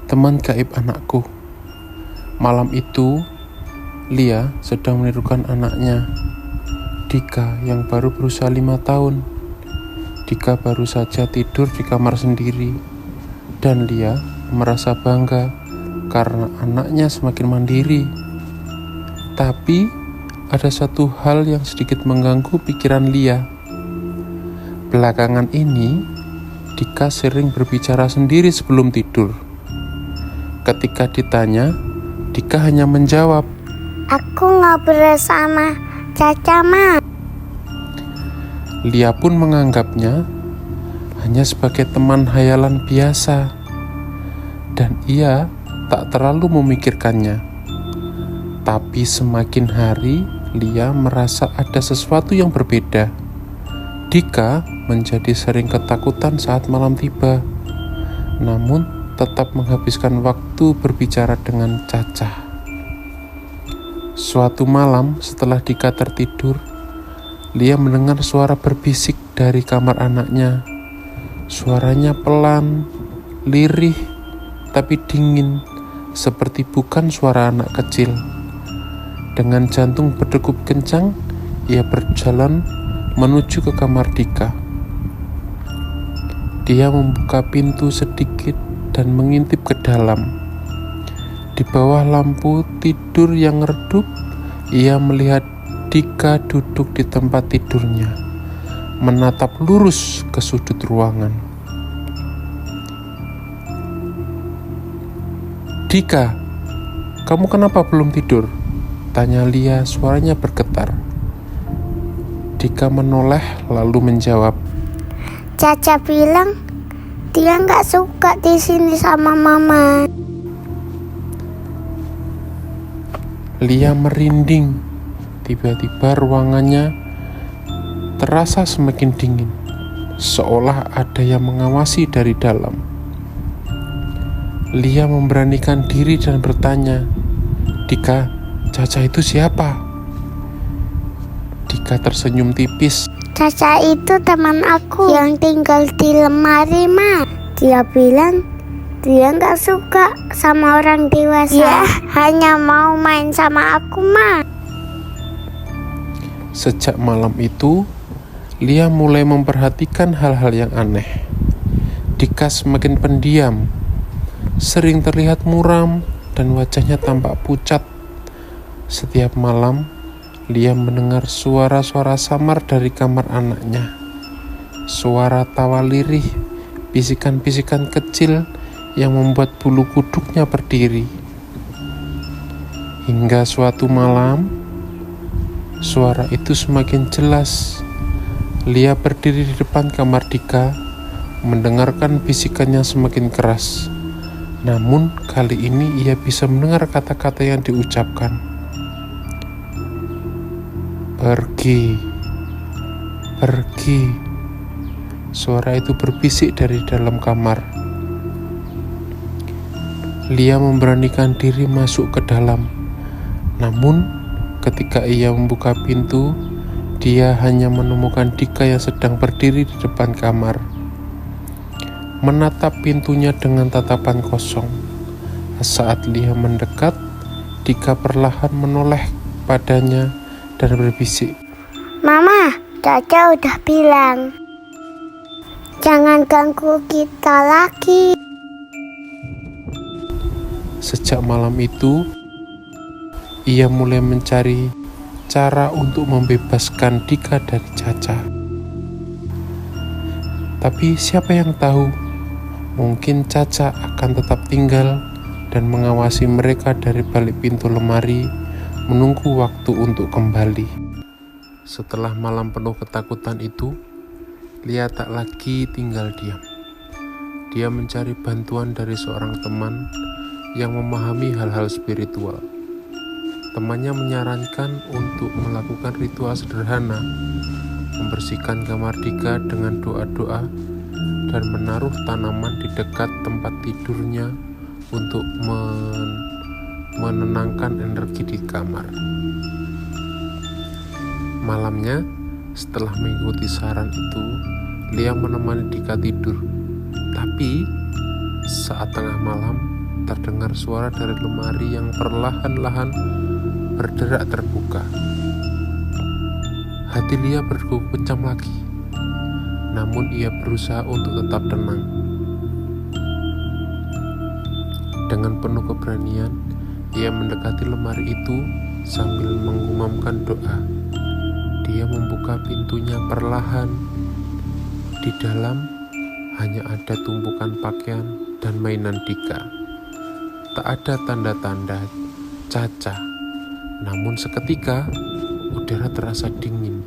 Teman gaib anakku. Malam itu, Lia sedang menirukan anaknya, Dika, yang baru berusia 5 tahun. Dika baru saja tidur di kamar sendiri, dan Lia merasa bangga karena anaknya semakin mandiri. Tapi, ada satu hal yang sedikit mengganggu pikiran Lia. Belakangan ini, Dika sering berbicara sendiri sebelum tidur. Ketika ditanya, Dika hanya menjawab, "Aku ngobrol sama Caca, Ma." Lia pun menganggapnya hanya sebagai teman hayalan biasa, dan ia tak terlalu memikirkannya. Tapi semakin hari, Lia merasa ada sesuatu yang berbeda. Dika menjadi sering ketakutan saat malam tiba, namun tetap menghabiskan waktu berbicara dengan Caca. Suatu malam setelah Dika tertidur, Lia mendengar suara berbisik dari kamar anaknya. Suaranya pelan, lirih, tapi dingin, seperti bukan suara anak kecil. Dengan jantung berdegup kencang, ia berjalan menuju ke kamar Dika. Dia membuka pintu sedikit dan mengintip ke dalam. Di bawah lampu tidur yang redup, ia melihat Dika duduk di tempat tidurnya, menatap lurus ke sudut ruangan. "Dika, kamu kenapa belum tidur?" tanya Lia, suaranya bergetar. Dika menoleh lalu menjawab, Caca bilang dia nggak suka di sini sama Mama. Lia merinding. Tiba-tiba ruangannya terasa semakin dingin, seolah ada yang mengawasi dari dalam. Lia memberanikan diri dan bertanya, "Dika, Caca itu siapa?" Dika tersenyum tipis. Caca itu teman aku yang tinggal di lemari, Ma. Dia bilang dia nggak suka sama orang dewasa. Dia hanya mau main sama aku, Ma. Sejak malam itu, Lia mulai memperhatikan hal-hal yang aneh. Dika semakin pendiam, sering terlihat muram, dan wajahnya tampak pucat. Setiap malam, Lia mendengar suara-suara samar dari kamar anaknya. Suara tawa lirih, bisikan-bisikan kecil yang membuat bulu kuduknya berdiri. Hingga suatu malam, suara itu semakin jelas. Lia berdiri di depan kamar Dika, mendengarkan bisikannya semakin keras. Namun kali ini ia bisa mendengar kata-kata yang diucapkan. "Pergi, pergi." Suara itu berbisik dari dalam kamar. Lia memberanikan diri masuk ke dalam. Namun, ketika ia membuka pintu, dia hanya menemukan Dika yang sedang berdiri di depan kamar, menatap pintunya dengan tatapan kosong. Saat Lia mendekat, Dika perlahan menoleh padanya dan berbisik, Mama, Caca udah bilang jangan ganggu kita lagi. Sejak malam itu, ia mulai mencari cara untuk membebaskan Dika dari Caca. Tapi siapa yang tahu, mungkin Caca akan tetap tinggal dan mengawasi mereka dari balik pintu lemari, menunggu waktu untuk kembali. Setelah malam penuh ketakutan itu, Lia tak lagi tinggal diam. Dia mencari bantuan dari seorang teman yang memahami hal-hal spiritual. Temannya menyarankan untuk melakukan ritual sederhana, membersihkan kamar Dika dengan doa-doa, dan menaruh tanaman di dekat tempat tidurnya untuk menenangkan energi di kamar. Malamnya, setelah mengikuti saran itu, Lia menemani Dika tidur. Tapi, saat tengah malam, terdengar suara dari lemari yang perlahan-lahan berderak terbuka. Hati Lia berdegup kencang lagi, namun ia berusaha untuk tetap tenang. Dengan penuh keberanian, ia mendekati lemari itu sambil mengumandangkan doa. Dia membuka pintunya perlahan. Di dalam hanya ada tumpukan pakaian dan mainan Dika. Tak ada tanda-tanda Caca. Namun seketika udara terasa dingin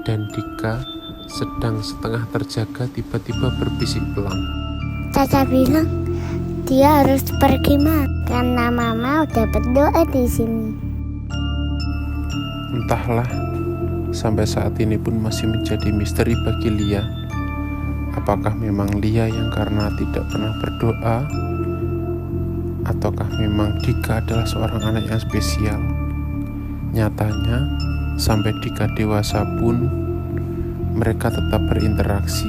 dan Dika sedang setengah terjaga tiba-tiba berbisik pelan. Caca bilang dia harus pergi karena mama udah berdoa di sini. Entahlah, sampai saat ini pun masih menjadi misteri bagi Lia. Apakah memang Lia yang karena tidak pernah berdoa, ataukah memang Dika adalah seorang anak yang spesial? Nyatanya, sampai Dika dewasa pun mereka tetap berinteraksi.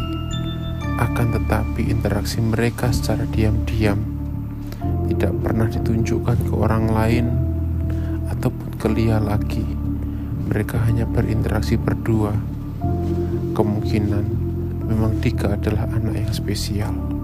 Akan tetapi interaksi mereka secara diam-diam, tidak pernah ditunjukkan ke orang lain ataupun ke Lia lagi. Mereka hanya berinteraksi berdua. Kemungkinan memang Dika adalah anak yang spesial.